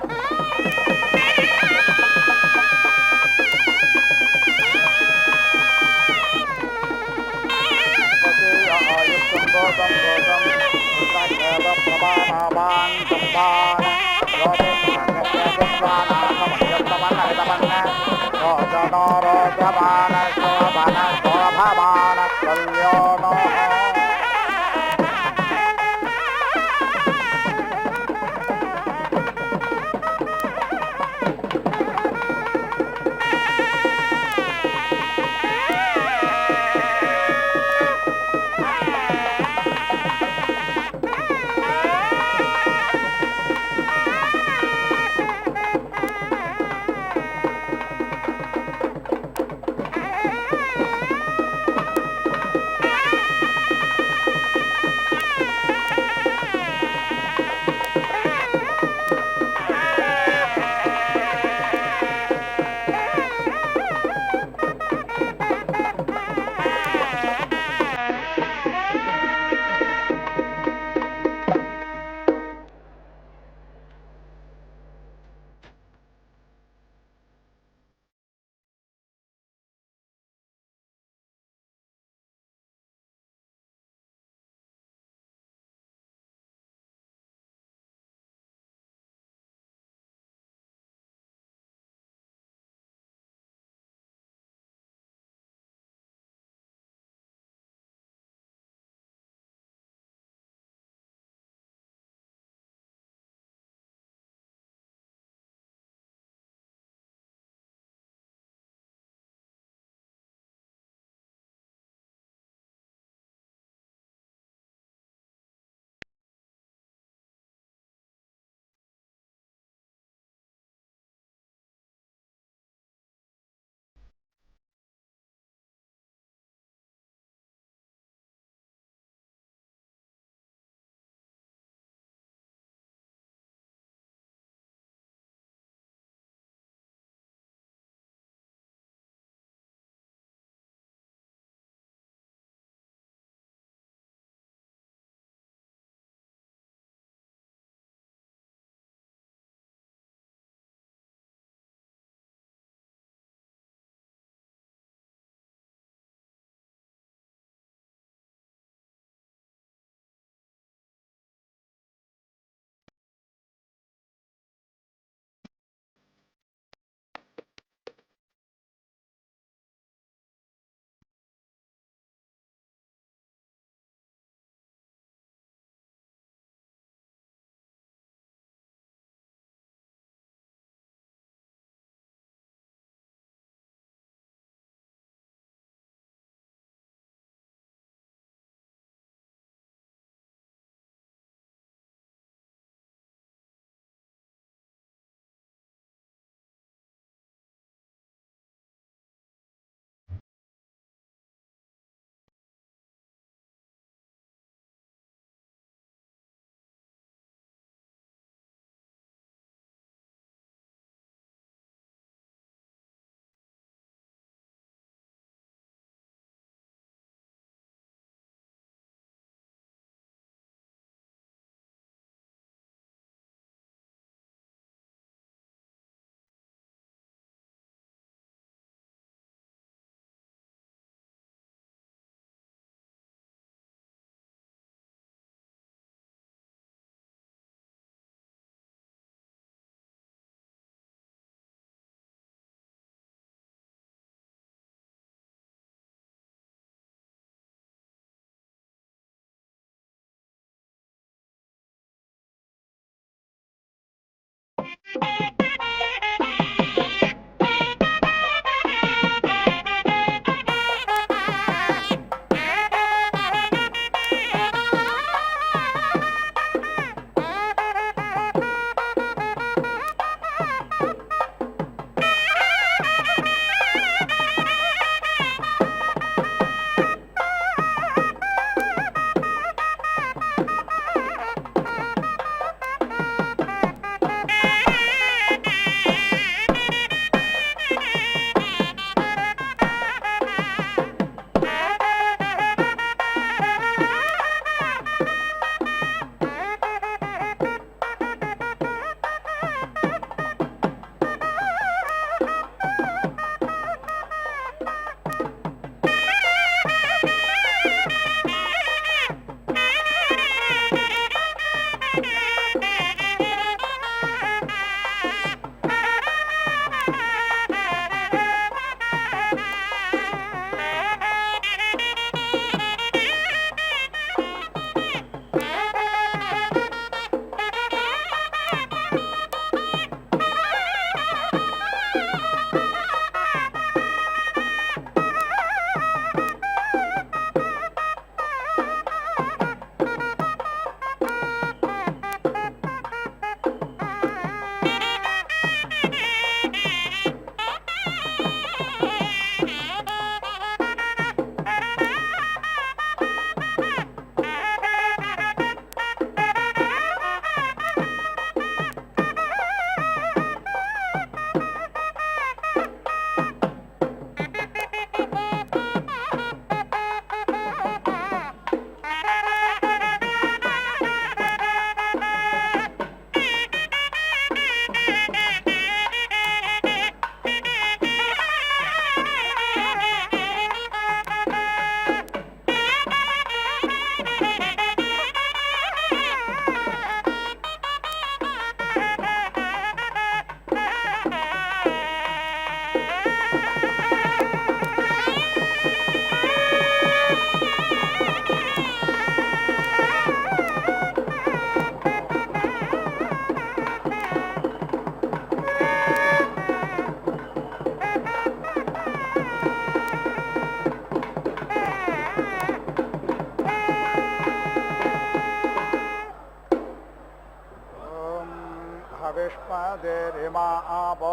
हविष्मदेरिमा आपो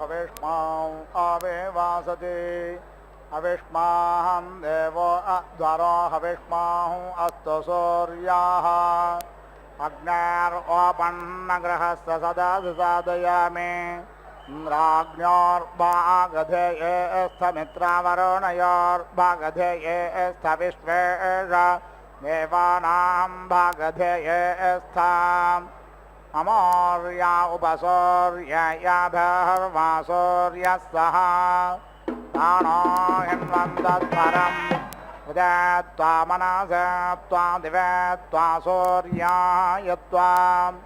हविष्मां आवे वासते हविष्माहं देवो अध्वरो हविष्माहं अस्तु सूर्याः अग्नेर्वपन्नग्रहस्य सदा साधयामि इन्द्राग्न्योर्भागधेये स्थमित्रावरुणयोर्भागधेये स्थविश्वेश देवानां भागधेये स्थाम् अमौर्या उपसौर्ययाभर्वासौर्यः सह तानो हिन्वन्तस्वरम् उदयत्वा मनसे त्वा दिवे त्वा सौर्याय त्वाम्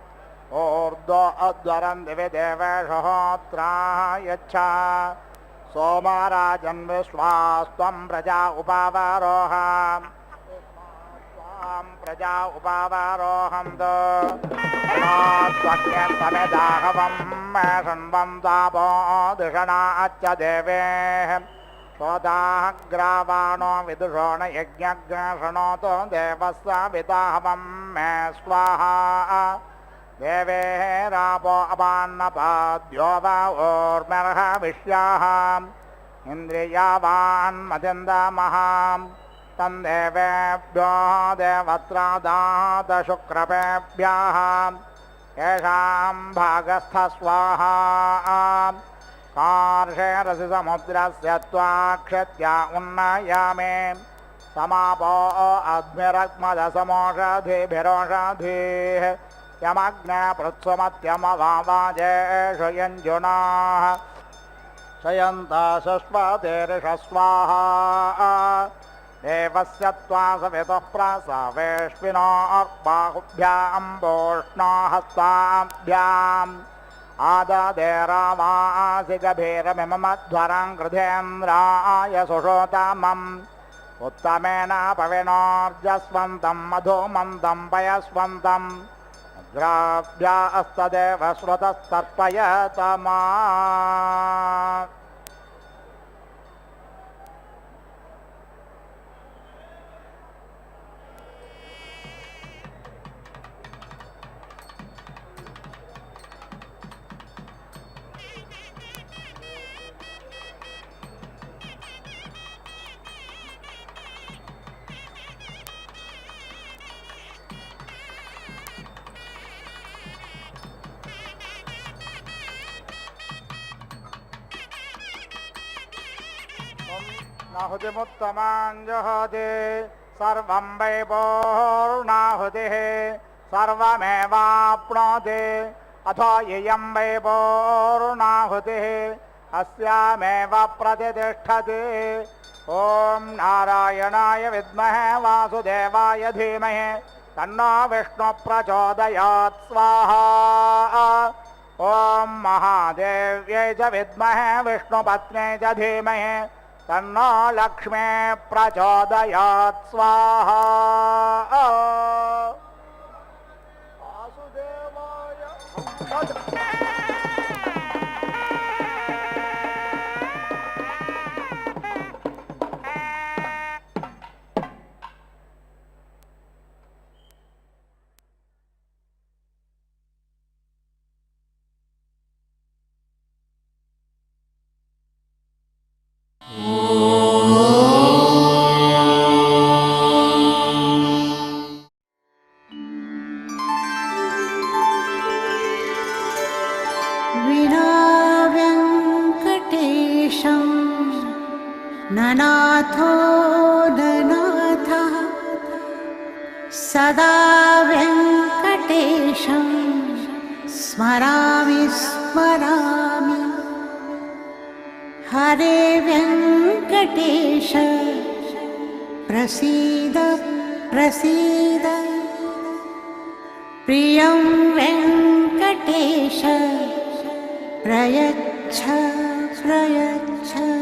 ऊर्ध्व अध्वरन् दिवि देवेशहोत्राय च सोमराजन् विश्वास्त्वं प्रजा उपावरोह प्रजा उपावरोहन्तु त्वक्यन्तमेदाहवं मे शृण्वं तापो दिषणाच्च देवेः स्वदाग्रावाणो विदुषो न यज्ञग्रशृणोतु देवस्य विदाहवं मे स्वाहा देवेरापो अपान्नपाद्यो वा ऊर्मिर्हविष्याः इन्द्रियावान्मतिन्दमहाम् तन्देवेभ्यो देवत्रादात शुक्रपेभ्यः येषां भागस्थस्वाहा कार्षेरसि समुद्रस्य त्वाक्षत्या उन्नयामि समापो अग्निरग्मदसमोषधिभिरोषधिः यमग्ने पृत्सुमत्यमवाजेषु यञ्जुनाः शयन्ता शश्वतेर्षस्वाहा देवस्य त्वा सवितुः प्रसवेष्विनो बाहुभ्यां वोष्णो हस्ताभ्याम् आददेरावासि गभीरमिमध्वरं कृधेन्द्राय सुषोतमम् उत्तमेन पविनोर्जस्वन्तं मधुमन्तं पयस्वन्तं द्रव्यास्तदेव श्रुतस्तर्पयतमा नाहुतिमुत्तमाञ्जहते सर्वं वै पूर्णाहुतिः सर्वमेवाप्नोति अथो इयं वै पूर्णाहुतिः अस्यामेव प्रतिष्ठति ॐ नारायणाय विद्महे वासुदेवाय धीमहि तन्नो विष्णु प्रचोदयात् स्वाहा ॐ महादेव्यै च विद्महे विष्णुपत्न्यै च धीमहि तन्नो लक्ष्मी प्रचोदयात् स्वाहा वासुदेवाय ननाथो ननाथः सदा वेङ्कटेशं स्मरामि स्मरामि हरे वेङ्कटेश प्रसीद प्रसीद प्रियं वेङ्कटेश प्रयच्छ प्रयच्छ